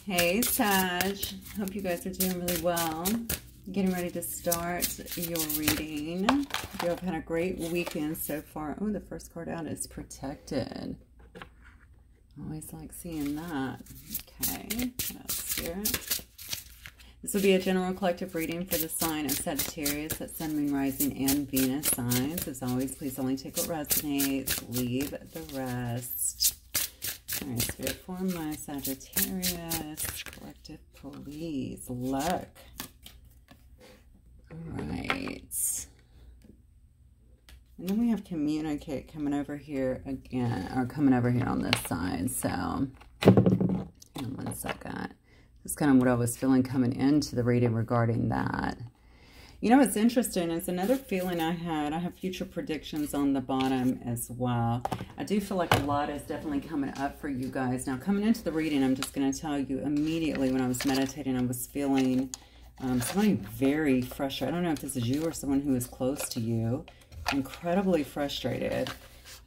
Hey Sag, hope you guys are doing really well. Getting ready to start your reading. You have had a great weekend so far. Oh, the first card out is protected. Always like seeing that. Okay, that's Spirit. This will be a general collective reading for the sign of Sagittarius, that's Sun, Moon, Rising, and Venus signs. As always, please only take what resonates. Leave the rest. All right, Spirit, for my Sagittarius collective, please. Luck. All right. And then we have communicate coming over here again, or coming over here on this side. So, hang on one second. That's kind of what I was feeling coming into the reading regarding that. You know, what's interesting is another feeling I had. I have future predictions on the bottom as well. I do feel like a lot is definitely coming up for you guys. Now, coming into the reading, I'm just going to tell you immediately when I was meditating, I was feeling somebody very frustrated. I don't know if this is you or someone who is close to you. Incredibly frustrated.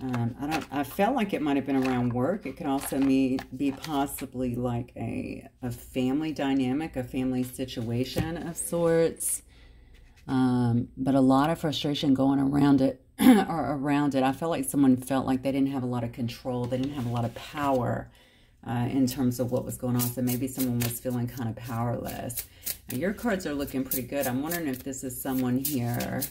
I felt like it might have been around work. It could also be possibly like a family dynamic, a family situation of sorts. But a lot of frustration going around it, I felt like someone felt like they didn't have a lot of control. They didn't have a lot of power in terms of what was going on. So maybe someone was feeling kind of powerless. Now, your cards are looking pretty good. I'm wondering if this is someone here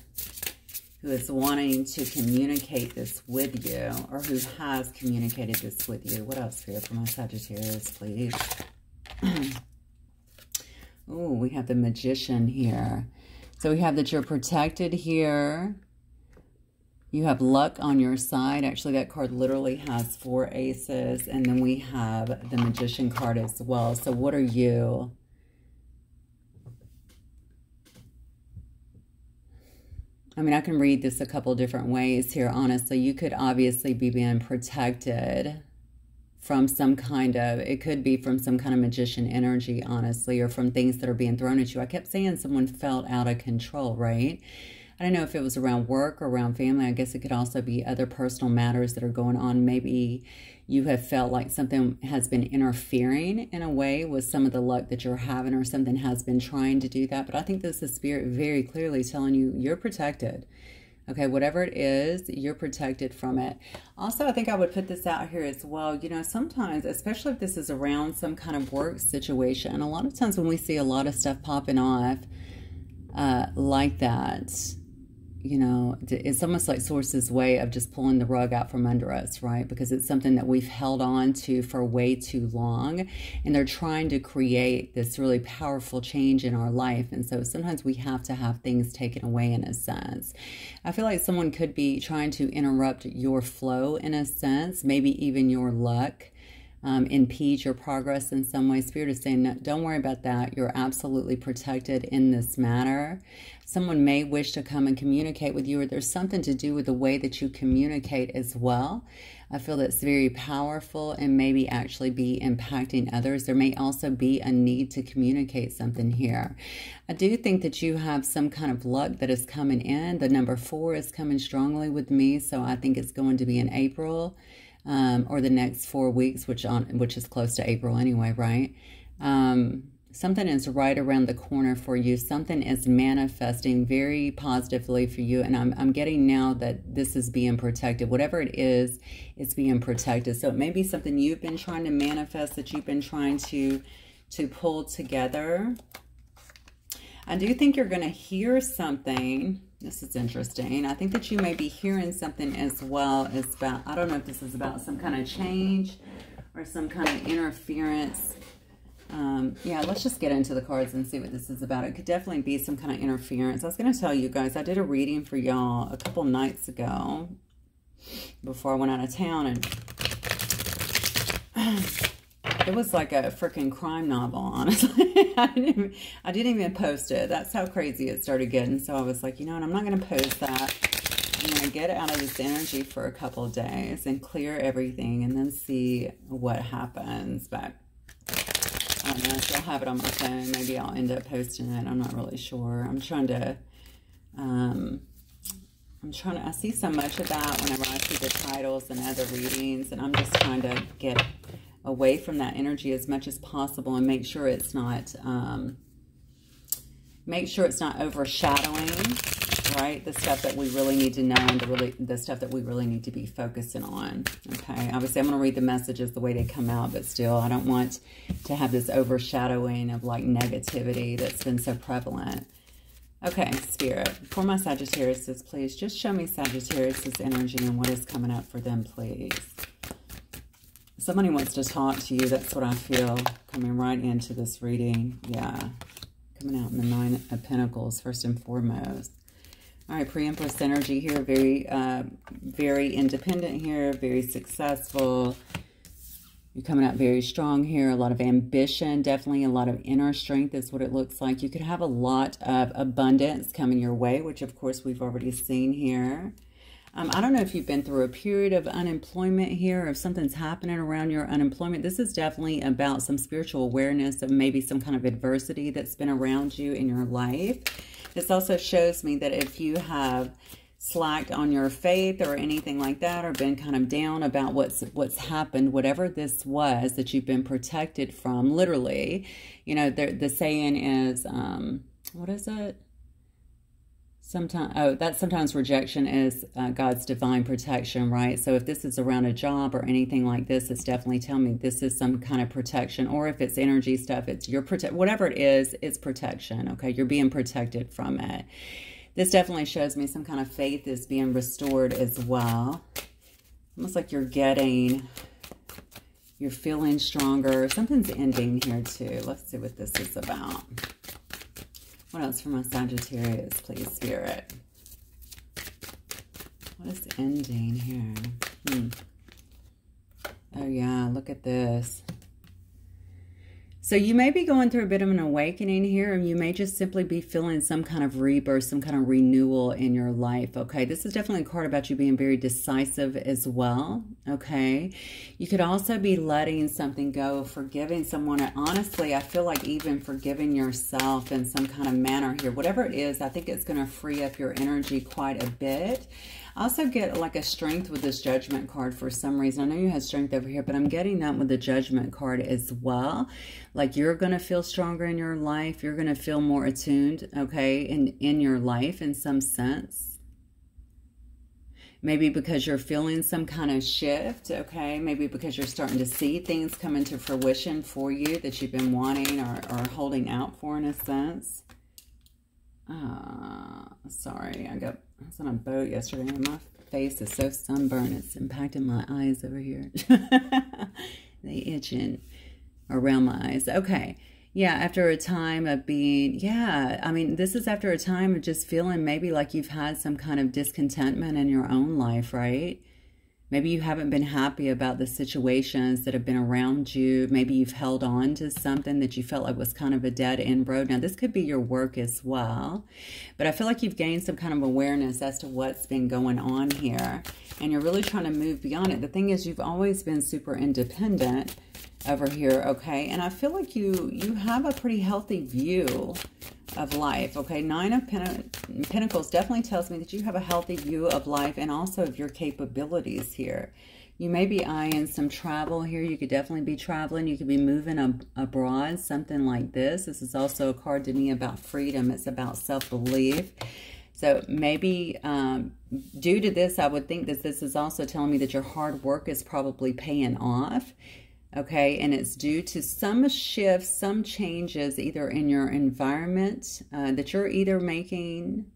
who is wanting to communicate this with you, or who has communicated this with you. What else here for my Sagittarius, please? Oh, we have the Magician here. So we have that you're protected here. You have luck on your side. Actually, that card literally has 4 aces. And then we have the Magician card as well. So what are you? I mean, I can read this a couple different ways here, honestly. You could obviously be being protected from some kind of, it could be from some kind of magician energy, honestly, or from things that are being thrown at you. I kept saying someone felt out of control, right? I don't know if it was around work or around family. I guess it could also be other personal matters that are going on. Maybe you have felt like something has been interfering in a way with some of the luck that you're having, or something has been trying to do that. But I think this is Spirit very clearly telling you you're protected. Okay, whatever it is, you're protected from it. Also, I think I would put this out here as well. You know, sometimes, especially if this is around some kind of work situation, a lot of times when we see a lot of stuff popping off like that, you know, it's almost like Source's way of just pulling the rug out from under us, right? Because it's something that we've held on to for way too long, and they're trying to create this really powerful change in our life. And so sometimes we have to have things taken away in a sense. I feel like someone could be trying to interrupt your flow in a sense, maybe even your luck. Impede your progress in some way. Spirit is saying, no, don't worry about that. You're absolutely protected in this matter. Someone may wish to come and communicate with you, or there's something to do with the way that you communicate as well. I feel that's very powerful and maybe actually be impacting others. There may also be a need to communicate something here. I do think that you have some kind of luck that is coming in. The number 4 is coming strongly with me, so I think it's going to be in April. Or the next 4 weeks, which is close to April anyway, right? Something is right around the corner for you. Something is manifesting very positively for you. And I'm getting now that this is being protected. Whatever it is, it's being protected. So it may be something you've been trying to manifest, that you've been trying to pull together. I do think you're going to hear something. This is interesting. I think that you may be hearing something as well as about, I don't know if this is about some kind of change or some kind of interference. Yeah, let's just get into the cards and see what this is about. It could definitely be some kind of interference. I was going to tell you guys, I did a reading for y'all a couple nights ago before I went out of town, and it was like a freaking crime novel, honestly. I didn't even post it. That's how crazy it started getting. So I was like, you know what, I'm not going to post that. I'm going to get out of this energy for a couple of days and clear everything and then see what happens. But I don't know, I still have it on my phone. Maybe I'll end up posting it. I'm not really sure. I see so much of that whenever I see the titles and other readings, and I'm just trying to get away from that energy as much as possible, and make sure it's not overshadowing, right, the stuff that we really need to know, and the stuff that we really need to be focusing on. Okay, obviously I'm going to read the messages the way they come out, but still, I don't want to have this overshadowing of like negativity that's been so prevalent. Okay, Spirit, for my Sagittarius, please just show me Sagittarius' energy and what is coming up for them, please. Somebody wants to talk to you. That's what I feel coming right into this reading. Yeah, coming out in the Nine of Pentacles, first and foremost. All right, pre-Empress energy here. Very independent here, very successful. You're coming out very strong here. A lot of ambition, definitely a lot of inner strength is what it looks like. You could have a lot of abundance coming your way, which of course we've already seen here. I don't know if you've been through a period of unemployment here, or if something's happening around your unemployment. This is definitely about some spiritual awareness of maybe some kind of adversity that's been around you in your life. This also shows me that if you have slacked on your faith or anything like that, or been kind of down about what's happened, whatever this was that you've been protected from, literally, you know, the saying is, what is it? Sometimes rejection is God's divine protection, right? So if this is around a job or anything like this, it's definitely telling me this is some kind of protection. Or if it's energy stuff, it's your whatever it is, it's protection, okay? You're being protected from it. This definitely shows me some kind of faith is being restored as well. Almost like you're feeling stronger. Something's ending here too. Let's see what this is about. What else for my Sagittarius, please, Spirit? What is ending here? Oh, yeah, look at this. So you may be going through a bit of an awakening here, and you may just simply be feeling some kind of rebirth, some kind of renewal in your life, okay? This is definitely a card about you being very decisive as well, okay? You could also be letting something go, forgiving someone. And honestly, I feel like even forgiving yourself in some kind of manner here. Whatever it is, I think it's going to free up your energy quite a bit. I also get like a strength with this Judgment card for some reason. I know you have strength over here, but I'm getting that with the Judgment card as well. Like you're going to feel stronger in your life. You're going to feel more attuned, okay, in your life in some sense. Maybe because you're feeling some kind of shift, okay? Maybe because you're starting to see things come into fruition for you that you've been wanting or holding out for in a sense. Sorry, I was on a boat yesterday and my face is so sunburned. It's impacting my eyes over here. They itching around my eyes. Okay. Yeah, after a time of being, yeah, I mean, this is after a time of just feeling maybe like you've had some kind of discontentment in your own life, right? Maybe you haven't been happy about the situations that have been around you. Maybe you've held on to something that you felt like was kind of a dead-end road. Now, this could be your work as well. But I feel like you've gained some kind of awareness as to what's been going on here. And you're really trying to move beyond it. The thing is, you've always been super independent over here, okay? And I feel like you have a pretty healthy view of life, okay? Nine of Pentacles definitely tells me that you have a healthy view of life and also of your capabilities here. You may be eyeing some travel here. You could definitely be traveling. You could be moving abroad, something like this. This is also a card to me about freedom. It's about self-belief. So maybe due to this, I would think that this is also telling me that your hard work is probably paying off. Okay, and it's due to some shifts, some changes either in your environment that you're either making,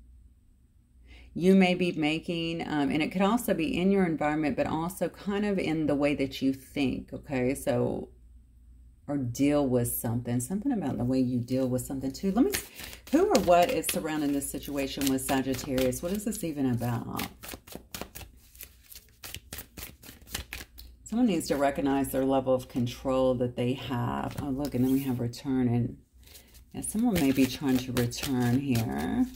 you may be making, and it could also be in your environment, but also kind of in the way that you think, okay? So, or deal with something about the way you deal with something too. Let me, who or what is surrounding this situation with Sagittarius? What is this even about? Someone needs to recognize their level of control that they have. Oh, look, and then we have return. And yeah, someone may be trying to return here.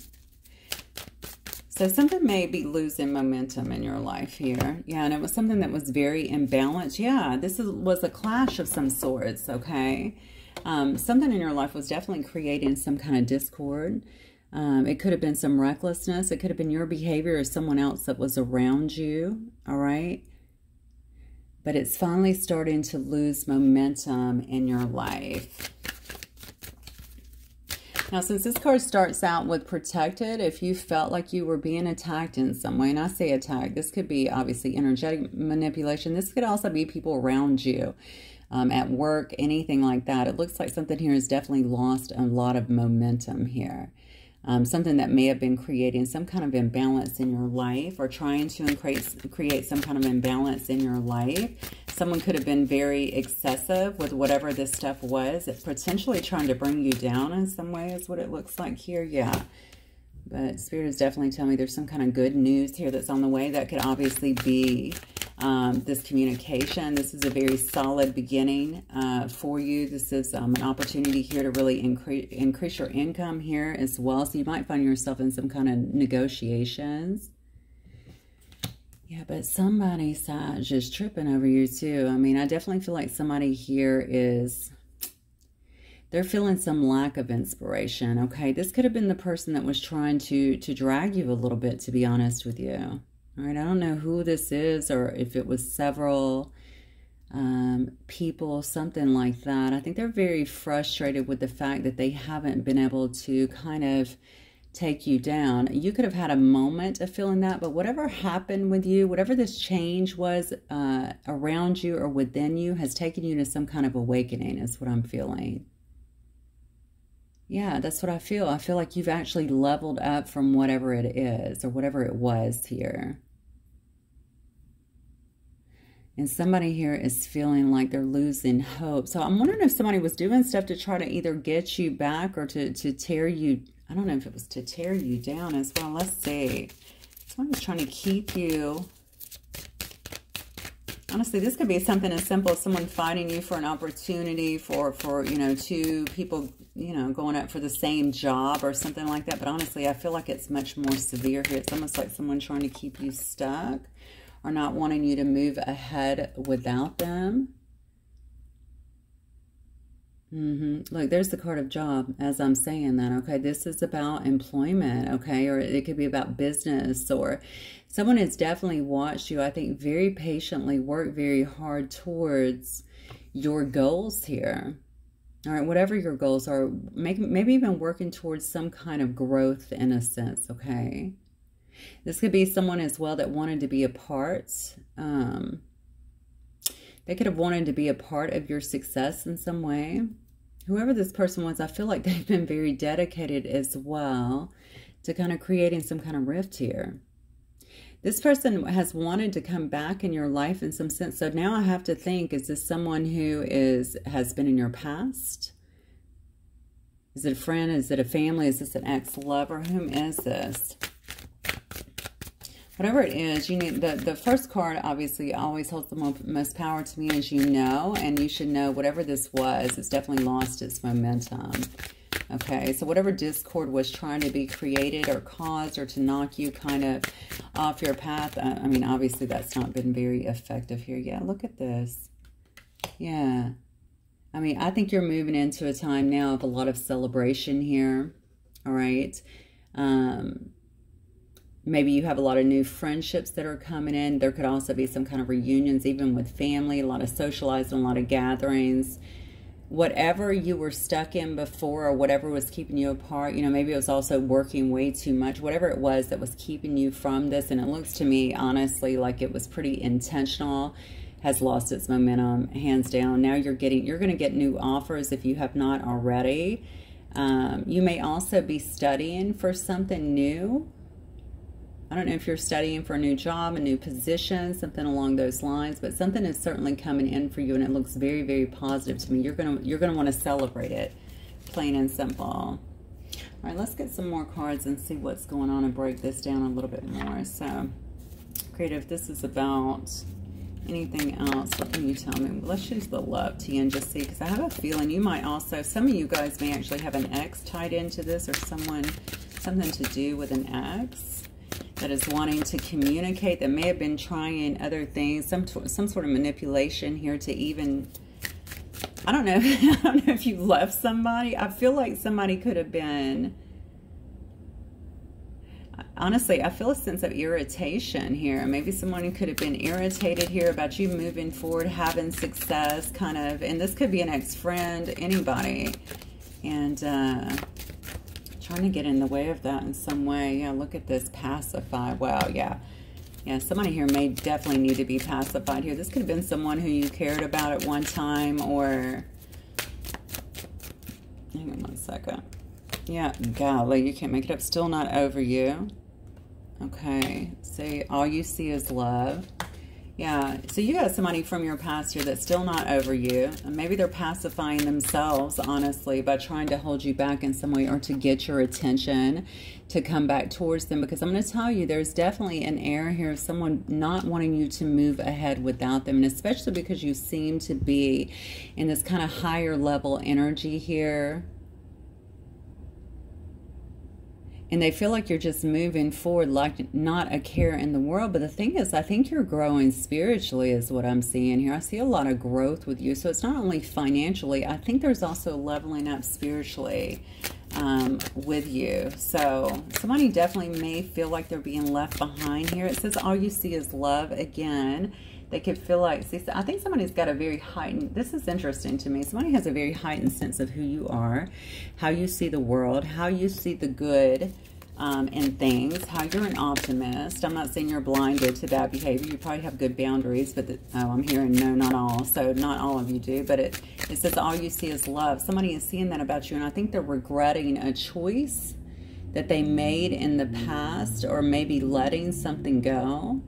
So something may be losing momentum in your life here. Yeah, and it was something that was very imbalanced. Yeah, this was a clash of some sorts, okay? Something in your life was definitely creating some kind of discord. It could have been some recklessness. It could have been your behavior or someone else that was around you, all right? But it's finally starting to lose momentum in your life. Now, since this card starts out with protected, if you felt like you were being attacked in some way, and I say attack, this could be obviously energetic manipulation. This could also be people around you, at work, anything like that. It looks like something here has definitely lost a lot of momentum here. Something that may have been creating some kind of imbalance in your life, or trying to create some kind of imbalance in your life. Someone could have been very excessive with whatever this stuff was. It's potentially trying to bring you down in some way is what it looks like here. Yeah. But Spirit is definitely telling me there's some kind of good news here that's on the way. That could obviously be this communication. This is a very solid beginning for you. This is an opportunity here to really increase your income here as well. So you might find yourself in some kind of negotiations. Yeah, but somebody, Sag, is tripping over you too. I mean, I definitely feel like somebody here is... they're feeling some lack of inspiration, okay? This could have been the person that was trying to drag you a little bit, to be honest with you. All right, I don't know who this is, or if it was several people, something like that. I think they're very frustrated with the fact that they haven't been able to kind of take you down. You could have had a moment of feeling that, but whatever happened with you, whatever this change was around you or within you, has taken you to some kind of awakening, is what I'm feeling. Yeah, that's what I feel. I feel like you've actually leveled up from whatever it is or whatever it was here. And somebody here is feeling like they're losing hope. So I'm wondering if somebody was doing stuff to try to either get you back or to tear you. I don't know if it was to tear you down as well. Let's see. Someone's trying to keep you. Honestly, this could be something as simple as someone fighting you for an opportunity for you know, two people, you know, going up for the same job or something like that. But honestly, I feel like it's much more severe here. It's almost like someone trying to keep you stuck or not wanting you to move ahead without them. Look, there's the card of job as I'm saying that, okay? This is about employment, okay? Or it could be about business, or someone has definitely watched you, I think, very patiently work very hard towards your goals here. All right, whatever your goals are, maybe even working towards some kind of growth in a sense, okay? This could be someone as well that wanted to be a part. They could have wanted to be a part of your success in some way. Whoever this person was, I feel like they've been very dedicated as well to kind of creating some kind of rift here. This person has wanted to come back in your life in some sense. So now I have to think, is this someone who has been in your past? Is it a friend? Is it a family? Is this an ex-lover? Whom is this? Whatever it is, you need the first card obviously always holds the most power to me, as you know, and you should know whatever this was, it's definitely lost its momentum. Okay, so whatever discord was trying to be created or caused or to knock you kind of off your path, I mean, obviously that's not been very effective here. Yeah, look at this. Yeah. I mean, I think you're moving into a time now of a lot of celebration here. All right. Maybe you have a lot of new friendships that are coming in. There could also be some kind of reunions, even with family, a lot of socializing, a lot of gatherings. Whatever you were stuck in before or whatever was keeping you apart, you know, maybe it was also working way too much. Whatever it was that was keeping you from this, and it looks to me, honestly, like it was pretty intentional, has lost its momentum, hands down. Now you're going to get new offers if you have not already. You may also be studying for something new. I don't know if you're studying for a new job, a new position, something along those lines, but something is certainly coming in for you, and it looks very, very positive to me. You're gonna want to celebrate it, plain and simple. All right, let's get some more cards and see what's going on and break this down a little bit more. So, creative, this is about anything else. What can you tell me? Well, let's use the love tea and just see, because I have a feeling you might also, some of you guys may actually have an ex tied into this, or something to do with an ex that is wanting to communicate, that may have been trying other things, some sort of manipulation here to even, I don't know, I don't know if you left somebody. I feel like somebody could have been, Honestly, I feel a sense of irritation here. Maybe someone could have been irritated here about you moving forward, having success, kind of. And this could be an ex-friend, anybody. And trying to get in the way of that in some way. Yeah, look at this. Pacify. Wow, yeah. Yeah, somebody here may definitely need to be pacified here. This could have been someone who you cared about at one time, or... Hang on one second. Yeah, golly, you can't make it up. Still not over you. Okay, see, all you see is love. Yeah, so you got somebody from your past here that's still not over you. And maybe they're pacifying themselves, honestly, by trying to hold you back in some way, or to get your attention, to come back towards them. Because I'm going to tell you, there's definitely an air here of someone not wanting you to move ahead without them. And especially because you seem to be in this kind of higher level energy here. And they feel like you're just moving forward like not a care in the world. But the thing is, I think you're growing spiritually is what I'm seeing here. I see a lot of growth with you. So it's not only financially. I think there's also leveling up spiritually with you. So somebody definitely may feel like they're being left behind here. It says all you see is love again. They could feel like, see, I think somebody's got a very heightened, this is interesting to me. Somebody has a very heightened sense of who you are, how you see the world, how you see the good in things, how you're an optimist. I'm not saying you're blinded to bad behavior. You probably have good boundaries, but I'm hearing no, not all. So not all of you do, but it says all you see is love. Somebody is seeing that about you, and I think they're regretting a choice that they made in the past, or maybe letting something go.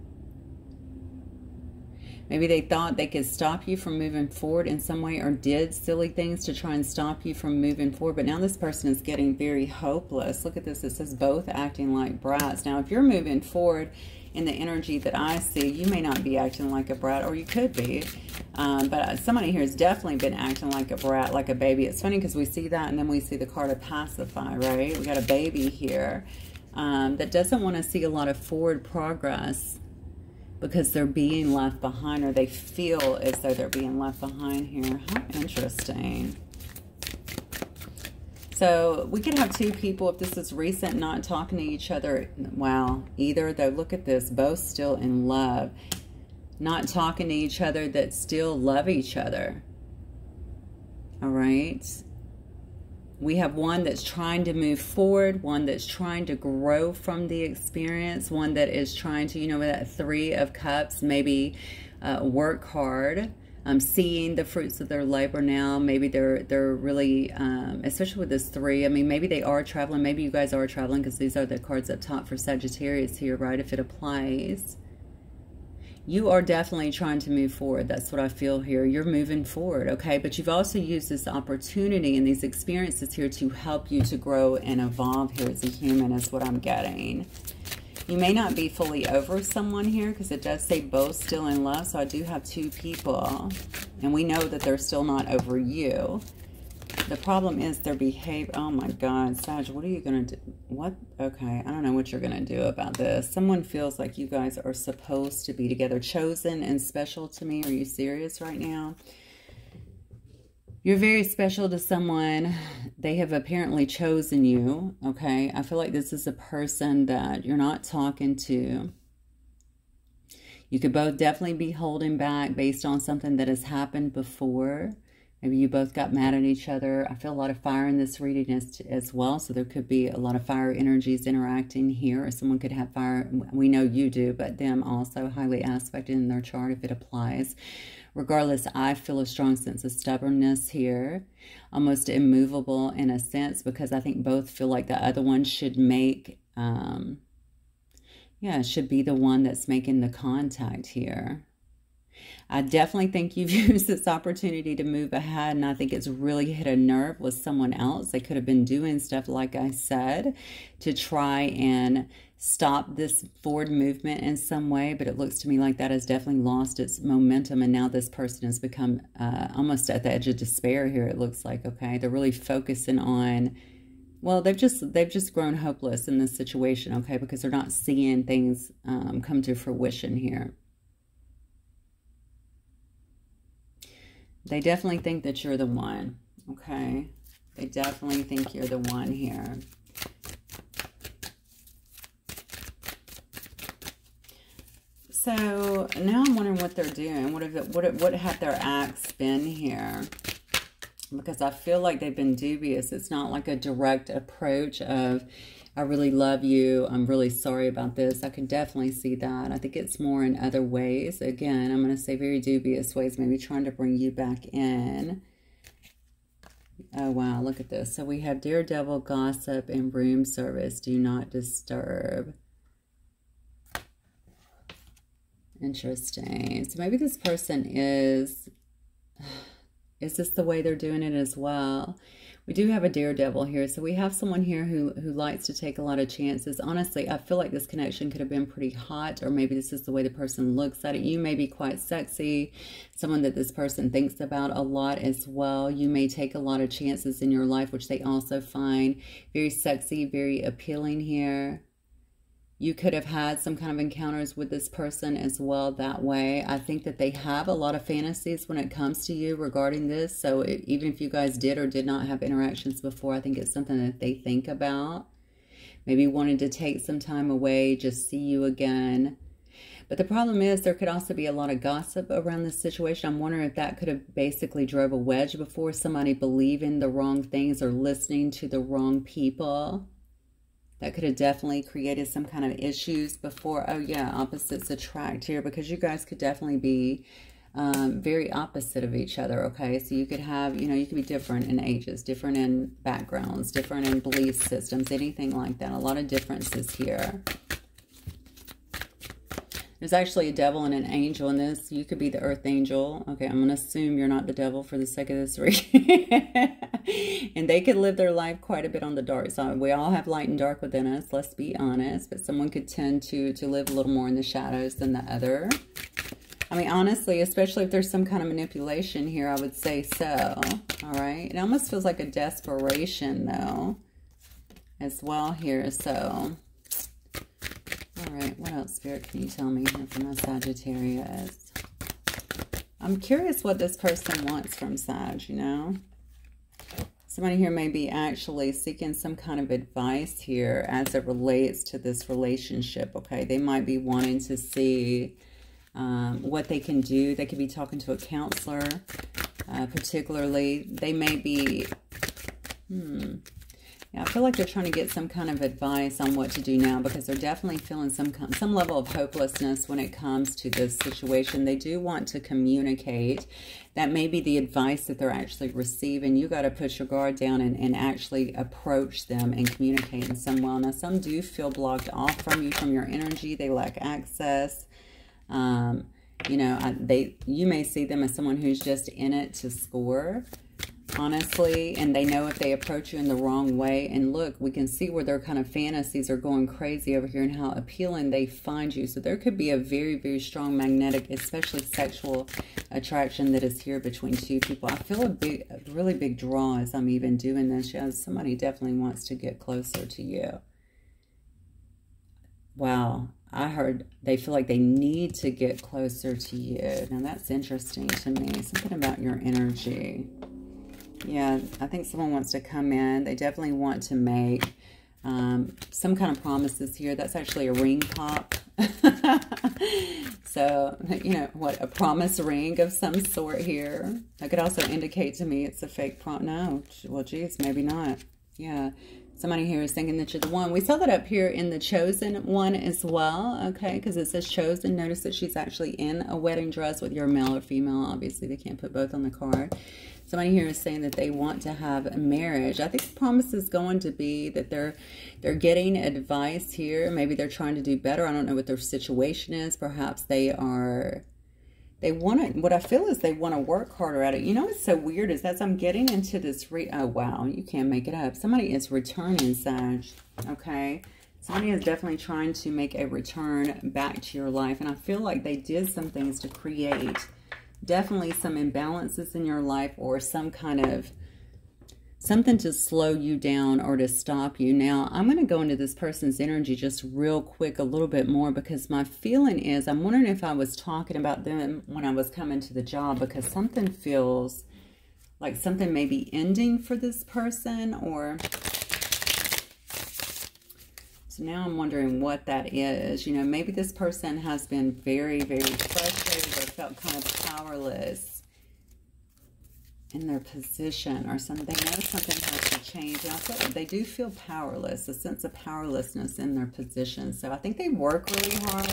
Maybe they thought they could stop you from moving forward in some way, or did silly things to try and stop you from moving forward. But now this person is getting very hopeless. Look at this. It says both acting like brats. Now, if you're moving forward in the energy that I see, you may not be acting like a brat, or you could be. But somebody here has definitely been acting like a brat, like a baby. It's funny because we see that, and then we see the card of pacify, right? We got a baby here that doesn't want to see a lot of forward progress, because they're being left behind, or they feel as though they're being left behind here. How interesting. So we could have two people, if this is recent, not talking to each other. Wow. Either, though, look at this, both still in love. Not talking to each other, that still love each other. All right. We have one that's trying to move forward, one that's trying to grow from the experience, one that is trying to, you know, with that 3 of Cups, maybe work hard, seeing the fruits of their labor now. Maybe they're really, especially with this 3, I mean, maybe they are traveling. Maybe you guys are traveling, because these are the cards up top for Sagittarius here, right? If it applies. You are definitely trying to move forward. That's what I feel here. You're moving forward, okay? But you've also used this opportunity and these experiences here to help you to grow and evolve here as a human, is what I'm getting. You may not be fully over someone here, because it does say both still in love. So I do have 2 people, and we know that they're still not over you. The problem is their behavior. Oh my God, Sag, what are you going to do? What? Okay, I don't know what you're going to do about this. Someone feels like you guys are supposed to be together, chosen and special to me. Are you serious right now? You're very special to someone. They have apparently chosen you, okay? I feel like this is a person that you're not talking to. You could both definitely be holding back based on something that has happened before. Maybe you both got mad at each other. I feel a lot of fire in this reading as well. So there could be a lot of fire energies interacting here. Or someone could have fire. We know you do, but them also highly aspected in their chart if it applies. Regardless, I feel a strong sense of stubbornness here. Almost immovable in a sense, because I think both feel like the other one should make... should be the one that's making the contact here. I definitely think you've used this opportunity to move ahead, and I think it's really hit a nerve with someone else. They could have been doing stuff, like I said, to try and stop this forward movement in some way, but it looks to me like that has definitely lost its momentum, and now this person has become almost at the edge of despair here, it looks like, okay? They're really focusing on... Well, they've just grown hopeless in this situation, okay? Because they're not seeing things come to fruition here. They definitely think that you're the one, okay? They definitely think you're the one here. So now I'm wondering what they're doing. What have their acts been here? Because I feel like they've been dubious. It's not like a direct approach of, I really love you, I'm really sorry about this. I can definitely see that. I think it's more in other ways. Again, I'm going to say very dubious ways, maybe trying to bring you back in. Oh, wow, look at this. So we have daredevil, gossip, and room service. Do not disturb. Interesting. So maybe this person is this the way they're doing it as well? We do have a daredevil here. So we have someone here who likes to take a lot of chances. Honestly, I feel like this connection could have been pretty hot, or maybe this is the way the person looks at it. You may be quite sexy, someone that this person thinks about a lot as well. You may take a lot of chances in your life, which they also find very sexy, very appealing here. You could have had some kind of encounters with this person as well that way. I think that they have a lot of fantasies when it comes to you regarding this. So even if you guys did or did not have interactions before, I think it's something that they think about. Maybe wanted to take some time away, just see you again. But the problem is there could also be a lot of gossip around this situation. I'm wondering if that could have basically drove a wedge before, somebody believing the wrong things or listening to the wrong people. That could have definitely created some kind of issues before. Oh, yeah, opposites attract here, because you guys could definitely be very opposite of each other, okay? So you could have, you know, you could be different in ages, different in backgrounds, different in belief systems, anything like that. A lot of differences here. There's actually a devil and an angel in this. You could be the earth angel. Okay, I'm going to assume you're not the devil for the sake of this reading. And they could live their life quite a bit on the dark side. We all have light and dark within us, let's be honest. But someone could tend to live a little more in the shadows than the other. I mean, honestly, especially if there's some kind of manipulation here, I would say so. All right. It almost feels like a desperation, though, as well here. So... all right, what else, Spirit, can you tell me here from my Sagittarius? I'm curious what this person wants from Sag, you know? Somebody here may be actually seeking some kind of advice here as it relates to this relationship, okay? They might be wanting to see what they can do. They could be talking to a counselor, particularly. They may be... I feel like they're trying to get some kind of advice on what to do now, because they're definitely feeling some level of hopelessness when it comes to this situation. They do want to communicate. That may be the advice that they're actually receiving. You got to put your guard down and actually approach them and communicate in some way. Now, some do feel blocked off from you, from your energy. They lack access. You know, you may see them as someone who's just in it to score, honestly, and they know if they approach you in the wrong way. And look, we can see where their kind of fantasies are going crazy over here and how appealing they find you. So there could be a very, very strong magnetic, especially sexual attraction that is here between two people. I feel a really big draw as I'm even doing this. Yeah, somebody definitely wants to get closer to you. Wow, I heard they feel like they need to get closer to you. Now that's interesting to me. Something about your energy. Yeah, I think someone wants to come in. They definitely want to make some kind of promises here. That's actually a ring pop. So, you know, what, a promise ring of some sort here. That could also indicate to me it's a fake no, well, geez, maybe not. Yeah, somebody here is thinking that you're the one. We saw that up here in the chosen one as well, okay, because it says chosen. Notice that she's actually in a wedding dress, whether you're male or female. Obviously, they can't put both on the card. Somebody here is saying that they want to have a marriage. I think the promise is going to be that they're getting advice here. Maybe they're trying to do better. I don't know what their situation is. Perhaps they want to, what I feel is they want to work harder at it. You know what's so weird is that I'm getting into this, oh, wow, you can't make it up. Somebody is returning, Sag, okay? Somebody is definitely trying to make a return back to your life. And I feel like they did some things to create definitely some imbalances in your life, or some kind of something to slow you down or to stop you. Now, I'm going to go into this person's energy just real quick a little bit more, because my feeling is, I'm wondering if I was talking about them when I was coming to the job, because something feels like something may be ending for this person, or So now I'm wondering what that is. You know, maybe this person has been very, very frustrated or felt kind of powerless in their position or something. They know something has to change. And I feel like they do feel powerless, a sense of powerlessness in their position. So I think they work really hard.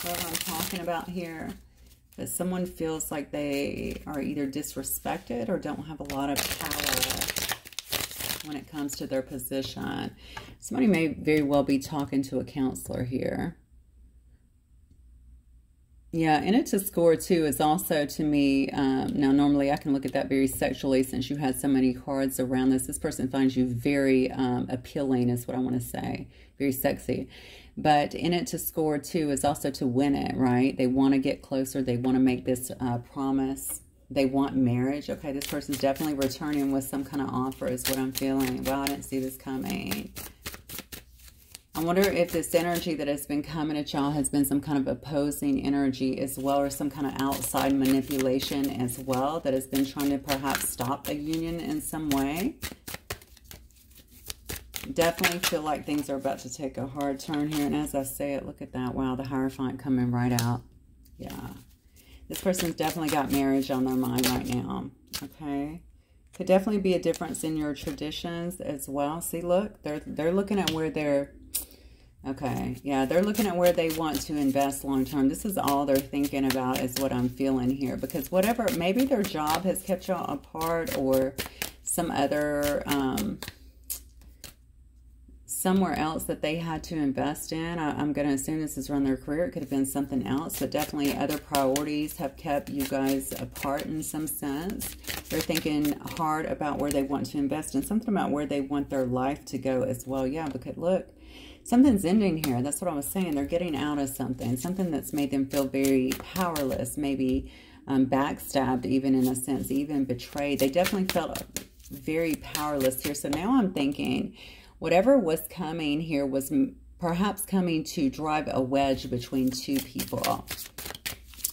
What I'm talking about here. That someone feels like they are either disrespected or don't have a lot of power when it comes to their position. Somebody may very well be talking to a counselor here. Yeah, and it to score too is also to me, now normally I can look at that very sexually since you had so many cards around this. This person finds you very appealing is what I want to say. Very sexy. But in it to score too is also to win it, right? They want to get closer. They want to make this promise. They want marriage. Okay, this person's definitely returning with some kind of offer is what I'm feeling. Wow, I didn't see this coming. I wonder if this energy that has been coming at y'all has been some kind of opposing energy as well, or some kind of outside manipulation as well that has been trying to perhaps stop a union in some way. Definitely feel like things are about to take a hard turn here. And as I say it, look at that. Wow, the Hierophant coming right out. Yeah. This person's definitely got marriage on their mind right now. Okay. Could definitely be a difference in your traditions as well. See, look, they're looking at where they're... Okay, yeah, they're looking at where they want to invest long term. This is all they're thinking about is what I'm feeling here. Because whatever, maybe their job has kept y'all apart or some other, somewhere else that they had to invest in. I'm going to assume this is around their career. It could have been something else. But definitely other priorities have kept you guys apart in some sense. They're thinking hard about where they want to invest and something about where they want their life to go as well. Yeah, because look. Something's ending here. That's what I was saying. They're getting out of something. Something that's made them feel very powerless. Maybe backstabbed even in a sense. Even betrayed. They definitely felt very powerless here. So now I'm thinking whatever was coming here was perhaps coming to drive a wedge between two people.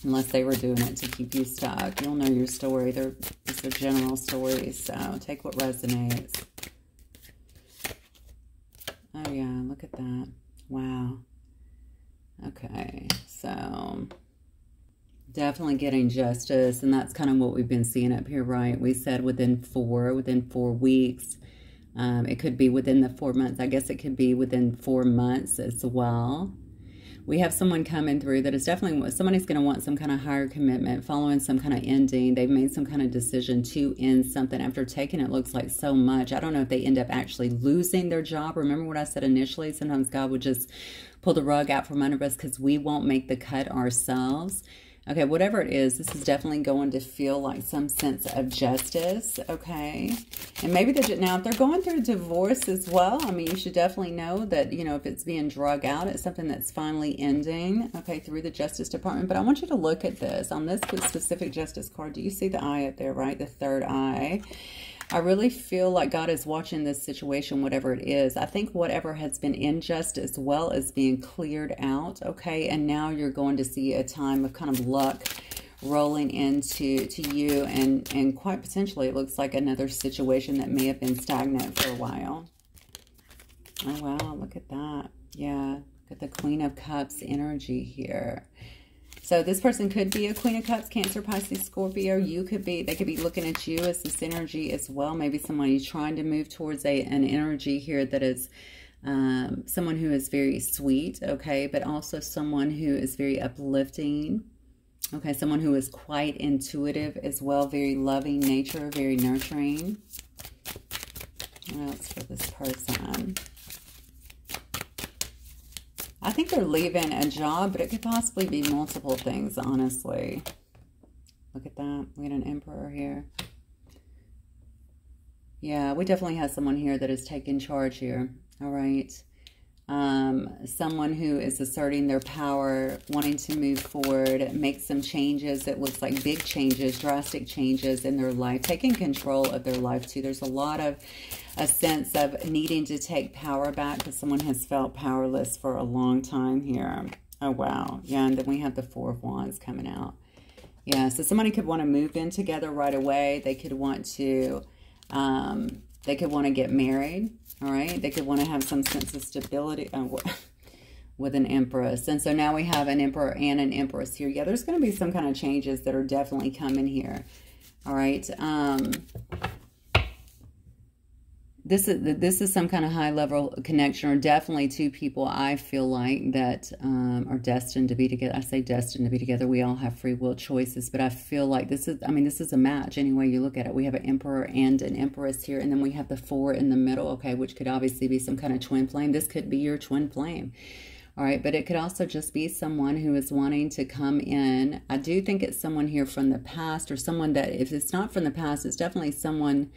Unless they were doing it to keep you stuck. You'll know your story. These are general stories. So take what resonates. Oh, yeah, look at that. Wow. Okay, so definitely getting justice, and that's kind of what we've been seeing up here, right? We said within 4 weeks. It could be within the 4 months. I guess it could be within 4 months as well. We have someone coming through that is definitely, somebody's going to want some kind of higher commitment, following some kind of ending. They've made some kind of decision to end something after taking, it looks like, so much. I don't know if they end up actually losing their job. Remember what I said initially? Sometimes God would just pull the rug out from under us because we won't make the cut ourselves. Okay, whatever it is, this is definitely going to feel like some sense of justice, okay? And maybe now if they're going through a divorce as well, I mean, you should definitely know that, you know, if it's being drug out, it's something that's finally ending, okay, through the Justice Department. But I want you to look at this. On this specific Justice card, do you see the eye up there, right? The third eye. I really feel like God is watching this situation, whatever it is. I think whatever has been unjust as well is being cleared out, okay? And now you're going to see a time of kind of luck rolling into you, and quite potentially it looks like another situation that may have been stagnant for a while. Oh, wow, look at that. Yeah, look at the Queen of Cups energy here. So this person could be a Queen of Cups, Cancer, Pisces, Scorpio. You could be, they could be looking at you as this energy as well. Maybe somebody trying to move towards an energy here that is someone who is very sweet, okay, but also someone who is very uplifting. Okay, someone who is quite intuitive as well, very loving nature, very nurturing. What else for this person? I think they're leaving a job, but it could possibly be multiple things, honestly. Look at that. We got an Emperor here. Yeah, we definitely have someone here that is taking charge here. All right. Someone who is asserting their power, wanting to move forward, make some changes. It looks like big changes, drastic changes in their life, taking control of their life too. There's a lot of a sense of needing to take power back because someone has felt powerless for a long time here. Oh, wow. Yeah, and then we have the Four of Wands coming out. Yeah, so somebody could want to move in together right away. They could want to They could want to get married, all right? They could want to have some sense of stability with an Empress. And so now we have an Emperor and an Empress here. Yeah, there's going to be some kind of changes that are definitely coming here, all right? This is some kind of high-level connection, or definitely two people I feel like that are destined to be together. I say destined to be together. We all have free will choices, but I feel like this is, I mean, this is a match any way you look at it. We have an Emperor and an Empress here, and then we have the 4 in the middle, okay, which could obviously be some kind of twin flame. This could be your twin flame. All right, but it could also just be someone who is wanting to come in. I do think it's someone here from the past, or someone that, if it's not from the past, it's definitely someone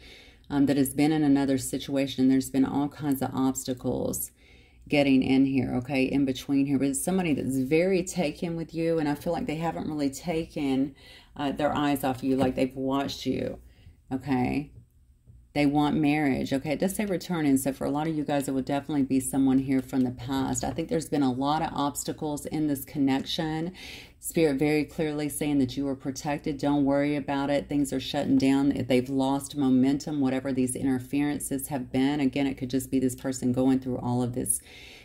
that has been in another situation. There's been all kinds of obstacles getting in here, okay, in between here. But it's somebody that's very taken with you, and I feel like they haven't really taken their eyes off you, like they've watched you, okay? They want marriage, okay? It does say returning, so for a lot of you guys, it would definitely be someone here from the past. I think there's been a lot of obstacles in this connection. Spirit very clearly saying that you are protected. Don't worry about it. Things are shutting down. If they've lost momentum, whatever these interferences have been. Again, it could just be this person going through all of this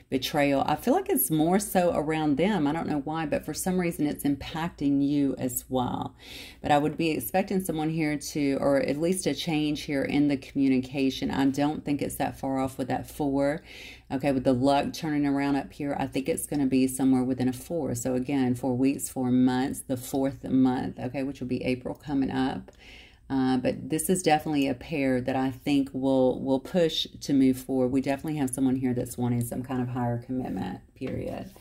betrayal. I feel like it's more so around them. I don't know why, but for some reason it's impacting you as well. But I would be expecting someone here to, or at least a change here in the communication. I don't think it's that far off with that 4. Okay, with the luck turning around up here, I think it's going to be somewhere within a 4. So again, 4 weeks, 4 months, the 4th month, okay, which will be April coming up. But this is definitely a pair that I think will push to move forward. We definitely have someone here that's wanting some kind of higher commitment, period.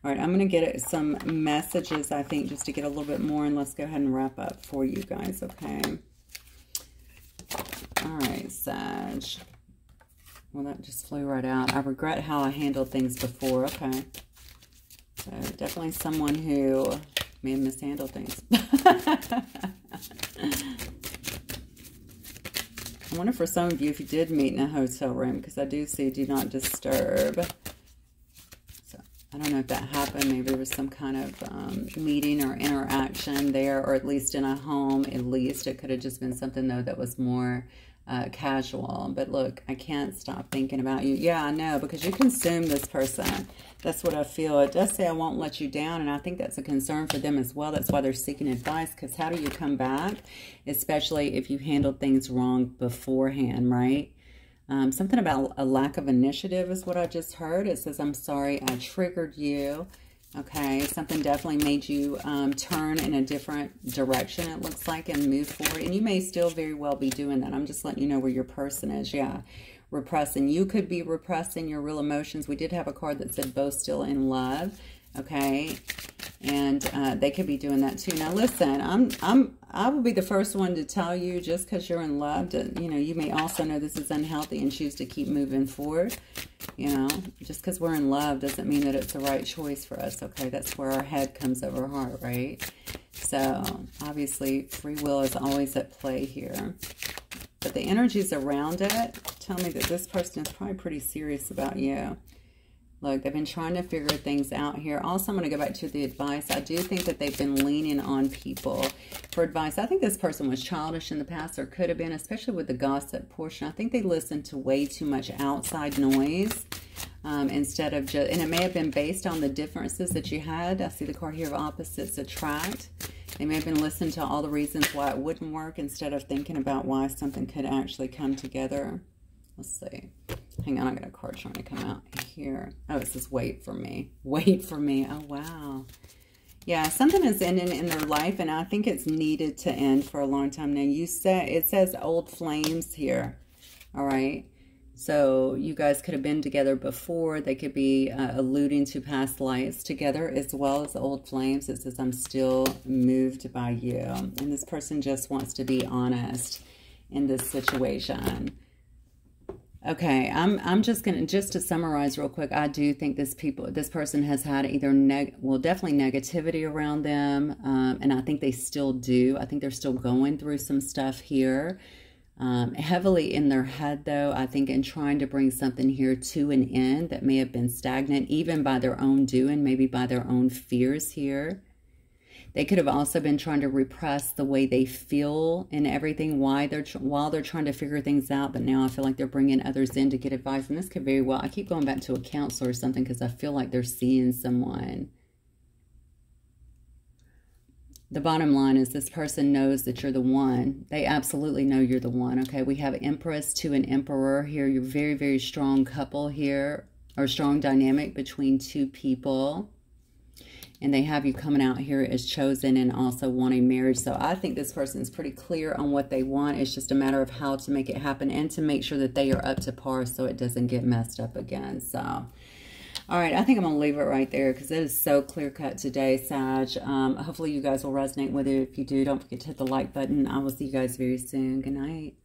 All right, I'm going to get some messages, I think, just to get a little bit more, and let's go ahead and wrap up for you guys, okay? All right, Sag. Well, that just flew right out. I regret how I handled things before, okay? So definitely someone who may have mishandled things. I wonder for some of you if you did meet in a hotel room, because I do see do not disturb. So I don't know if that happened. Maybe there was some kind of meeting or interaction there, or at least in a home. At least it could have just been something, though, that was more casual. But look, I can't stop thinking about you. Yeah, I know, because you consume this person. That's what I feel. It does say I won't let you down, and I think that's a concern for them as well. That's why they're seeking advice, because how do you come back, especially if you handled things wrong beforehand, right? Something about a lack of initiative is what I just heard. It says, I'm sorry, I triggered you. Okay, something definitely made you turn in a different direction, it looks like, and move forward. And you may still very well be doing that. I'm just letting you know where your person is. Yeah, repressing. You could be repressing your real emotions. We did have a card that said both still in love. Okay, and they could be doing that too. Now listen, I will be the first one to tell you, just because you're in love, that, you know, you may also know this is unhealthy and choose to keep moving forward. You know, just because we're in love doesn't mean that it's the right choice for us. Okay, that's where our head comes over heart, right? So obviously free will is always at play here, but the energies around it tell me that this person is probably pretty serious about you. Look, they've been trying to figure things out here. Also, I'm going to go back to the advice. I do think that they've been leaning on people for advice. I think this person was childish in the past, or could have been, especially with the gossip portion. I think they listened to way too much outside noise instead of just, and it may have been based on the differences that you had. I see the card here of opposites attract. They may have been listening to all the reasons why it wouldn't work instead of thinking about why something could actually come together. Let's see. Hang on, I got a card trying to come out here. Oh, it says wait for me. Wait for me. Oh, wow. Yeah, something is ending in their life, and I think it's needed to end for a long time now. You said, it says old flames here. All right. So you guys could have been together before. They could be alluding to past lives together, as well as old flames. It says, I'm still moved by you. And this person just wants to be honest in this situation. Okay, I'm just going to, just to summarize real quick, I do think this person has had either, definitely negativity around them, and I think they still do. I think they're still going through some stuff here. Heavily in their head, though, I think, in trying to bring something here to an end that may have been stagnant, even by their own doing, maybe by their own fears here. They could have also been trying to repress the way they feel and everything while they're trying to figure things out. But now I feel like they're bringing others in to get advice. And this could very well, I keep going back to a counselor or something because I feel like they're seeing someone. The bottom line is this person knows that you're the one. They absolutely know you're the one. Okay, we have Empress to an Emperor here. You're a very, very strong couple here, or strong dynamic between two people. And they have you coming out here as chosen and also wanting marriage. So I think this person is pretty clear on what they want. It's just a matter of how to make it happen and to make sure that they are up to par so it doesn't get messed up again. So, all right, I think I'm going to leave it right there because it is so clear-cut today, Sag. Hopefully you guys will resonate with it. If you do, don't forget to hit the like button. I will see you guys very soon. Good night.